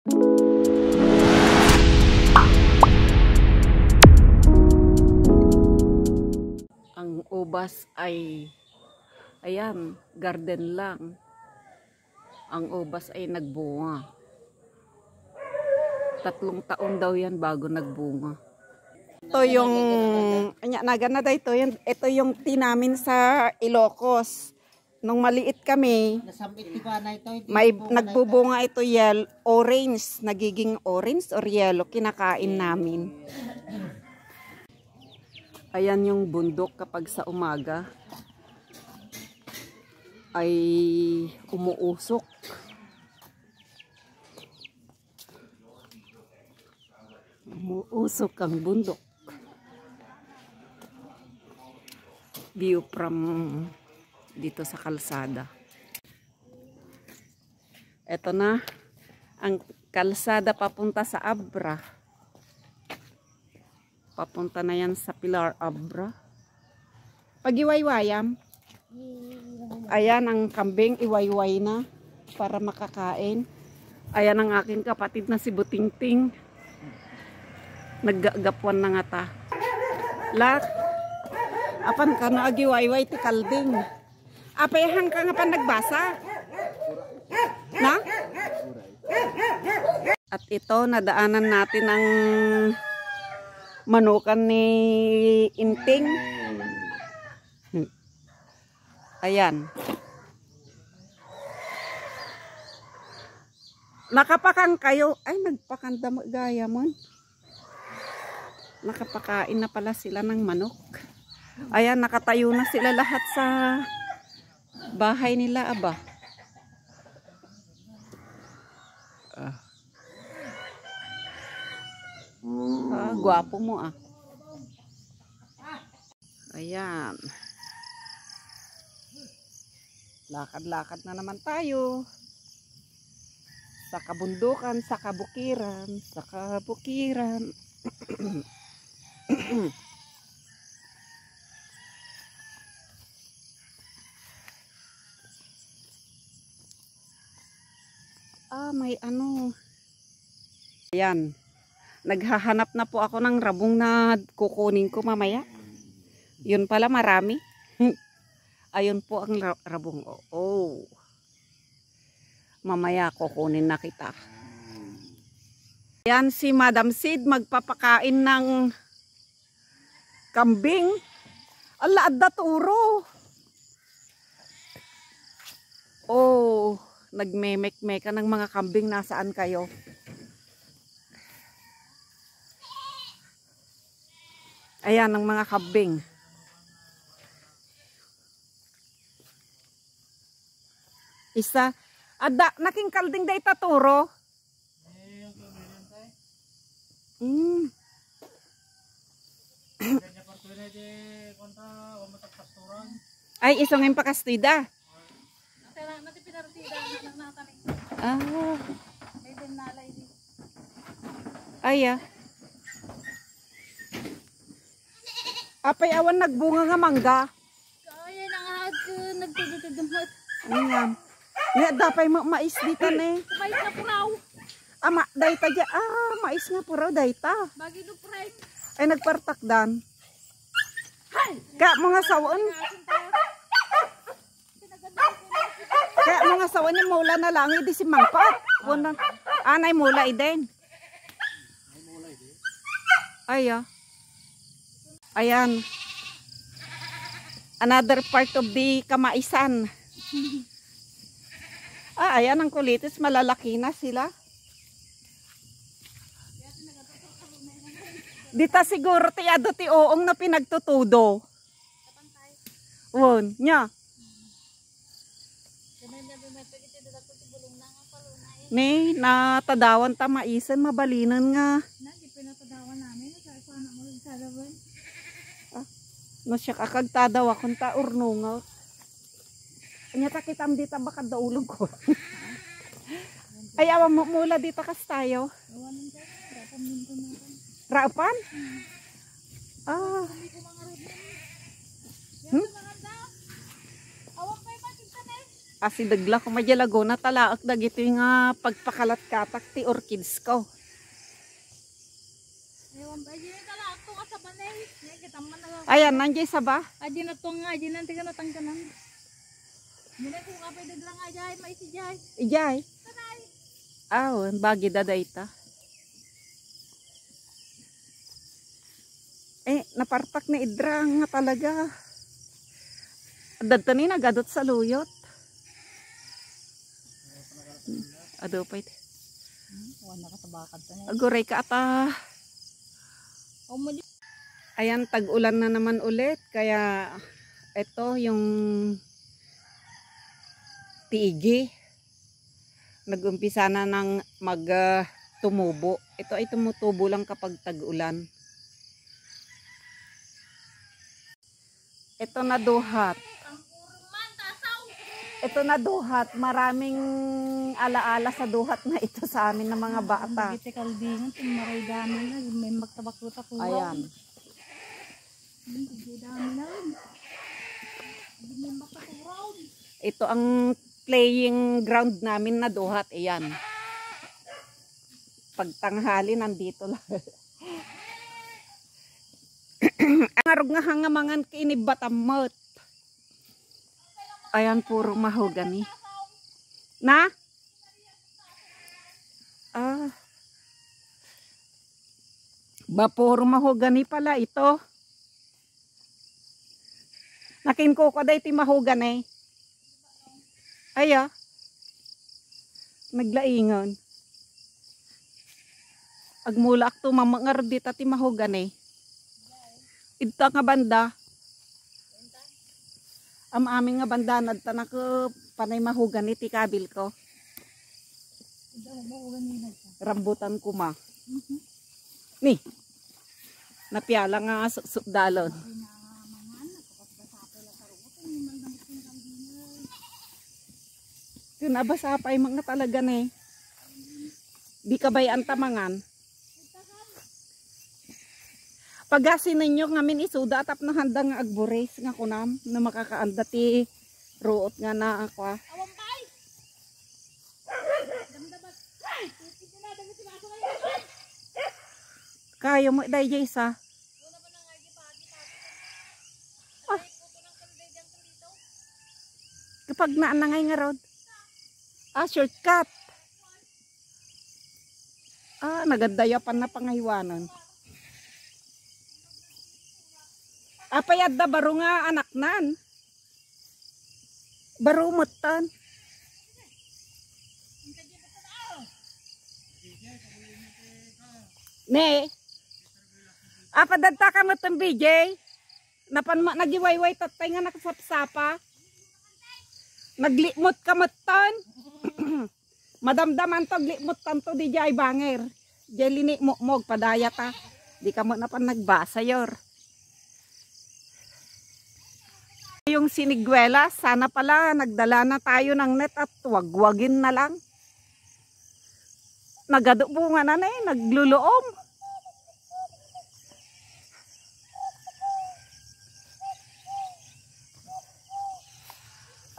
Ang ubas ay, ayan, garden lang. Ang ubas ay nagbunga. 3 taon daw yan bago nagbunga. Ito yung, ito yung tinamin sa Ilocos. Nung maliit kami, may nagbubunga ito orange, nagiging orange or yellow, kinakain namin. Ayan yung bundok kapag sa umaga ay umuusok. Umuusok ang bundok. View from dito sa kalsada. Ito na ang kalsada papunta sa Abra. Papunta na yan sa Pilar Abra. Pag-iwaywayam. Ayan ang kambing, iwayway na para makakain. Ayan ang aking kapatid na si Butingting. Naggagapuan na nga ta. Lak, apan ka na agiwayway ti kalding. Apayahang ka nga pa nagbasa. Na? At ito, nadaanan natin ang manukan ni Inting. Ayan. Nakapakang kayo. Ay, nagpakanda gaya mo. Nakapakain na pala sila ng manok. Ayan, nakatayo na sila lahat sa bahay nila, aba. Gwapo mo ah. Ayan. Lakad-lakad na naman tayo. Sa kabundukan, sa kabukiran, sa kabukiran. May ano. Ayan. Naghahanap na po ako ng rabong na kukunin ko mamaya. Yun pala marami. Ayun po ang rabong. Oh. Mamaya kukunin na kita. Ayan si Madam Sid magpapakain ng kambing. Ala, adda turo. Oh, nagmemek-meka ng mga kambing. Nasaan kayo? Ayan ang mga kambing. Isa. Ada, naking kalding day taturo. Ay, isong yung pakastida. Ay, apay awan nagbunga nga mangga. Kaya na nga nagtutudumot. Ayan. Nga dapay mais dito ne. Mais na puraw. Dayta dya. Mais nga puraw dayta. Bagi do pray. Ay nagpartakdan. Kaya mga sawan. Kaya mga sawan yung mula na lang. Hindi si mangpat. Anay mula iden. Ay ayan. Another part of the kamaisan. Ayan ang kulitis. Malalaki na sila. Dita siguro tiyado ti oong na pinagtutudo. Won, nya. Ni natadawan ta maisan mabalinan nga. Pinatadawan namin sa sana mo sa laban. No siya kakagtadaw akong ta urnungaw. Anya ta kitam dita baka daulog ko. Ay awa mula dita kas tayo. Raapan? Asidagla ko madyalago na talaak dagito yung pagpakalat katak ti orchids ko. Ewan ba, dyan ka lang ito nga sa banay. Kita man na lang. Ayan, nandiyan sa ba? Dyan na ito nga, dyan na tiga natangkanan. Dyan na kung kapay dagla nga dyan, may si dyan. Ijay. Tanay. Bagi dadayta. Napartak na idrang nga talaga. Dadto ni nagadot sa luyot. Ado pa ito. Wala ka tabakad tanay. Aguray ka ata. Ayan, tag-ulan na naman ulit. Kaya ito yung tiigi. Nag-umpisa na ng tumubo. Ito ay tumutubo lang kapag tag-ulan. Ito na duhat. Ito na duhat. Maraming alaala sa duhat na ito sa amin ng mga bata. Bagiti kaldingan, tumaray dami na. May magtabak-lutak ko. Ayan. Dami na rin. May makaturaw. Ito ang playing ground namin na duhat. Ayan. Pagtanghali nandito lang. Ang arog nga hangamangan kinibatamot. Ayan, puro mahogani. Na? Puro mahogani pala ito. Nakinko ko day ti mahogani. Aya. Naglaingon. Agmula akto mamangar dita ti mahogani. Ito nga banda. Am aming nga banda nadtanak panay mahogani ti kabil ko. Rambutan ko ma. Ni. Napiala nga sukdalon. Nabasa pa yung mga talaga na eh. Di kabayan tamangan. Pagasin ninyo ngamin isuda atap na handa nga agbures nga kunam na makakaanda ti ruot nga na ako. Awampay! Damdabat! Kayo mo day Jaysa. Kapag naanangay nga rod. Shortcut. Nagadayapan na pangaywanan. Apayad da baro nga anak nan. Baro mutan. Ne. Apadadta ka mo itong BJ. Nagiwayway tatay nga nakasapsapa. Naglimot ka mutan. Madamdaman to glimot tanto di jay banger. Jay linik mukmog padaya ta. Di ka mo na pa nagbasa yor. Yung sinigwela, sana pala nagdala na tayo ng net at wagwagin na lang. Nagadubungan na eh, nagluluom.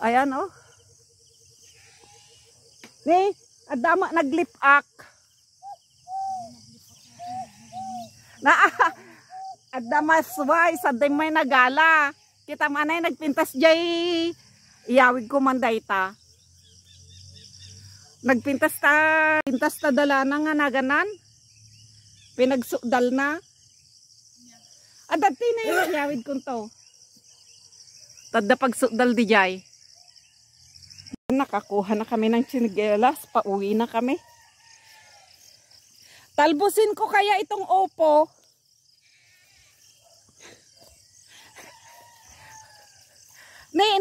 Ayan oh. Ni, adama naglipak. Adama sway sa may nagala. Kita manay nagpintas jay iyawig ko manday ta. Nagpintas ta dala na nga naganan. Pinagsudal na. Adati na yung iyawig ko to. Tadda pagsudal di jay. Nakakuha na kami ng sinigelas. Pauwi na kami. Talbusin ko kaya itong opo.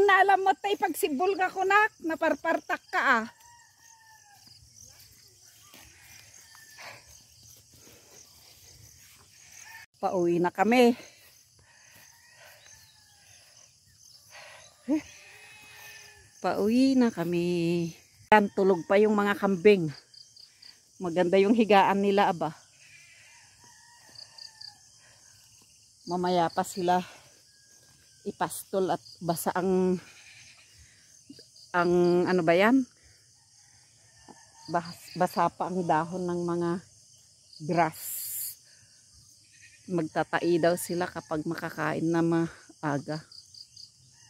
Naalam mo tayo pagsibol ka ko nak, naparpartak ka Pauwi na kami. Pauwi na kami. Tulog pa yung mga kambing. Maganda yung higaan nila aba. Mamaya pa sila ipastol at basa ang ang ano ba yan? Basa pa ang dahon ng mga grass. Magtatai daw sila kapag makakain na maaga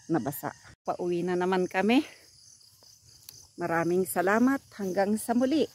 na basa. Pauwi na naman kami. Maraming salamat. Hanggang sa muli.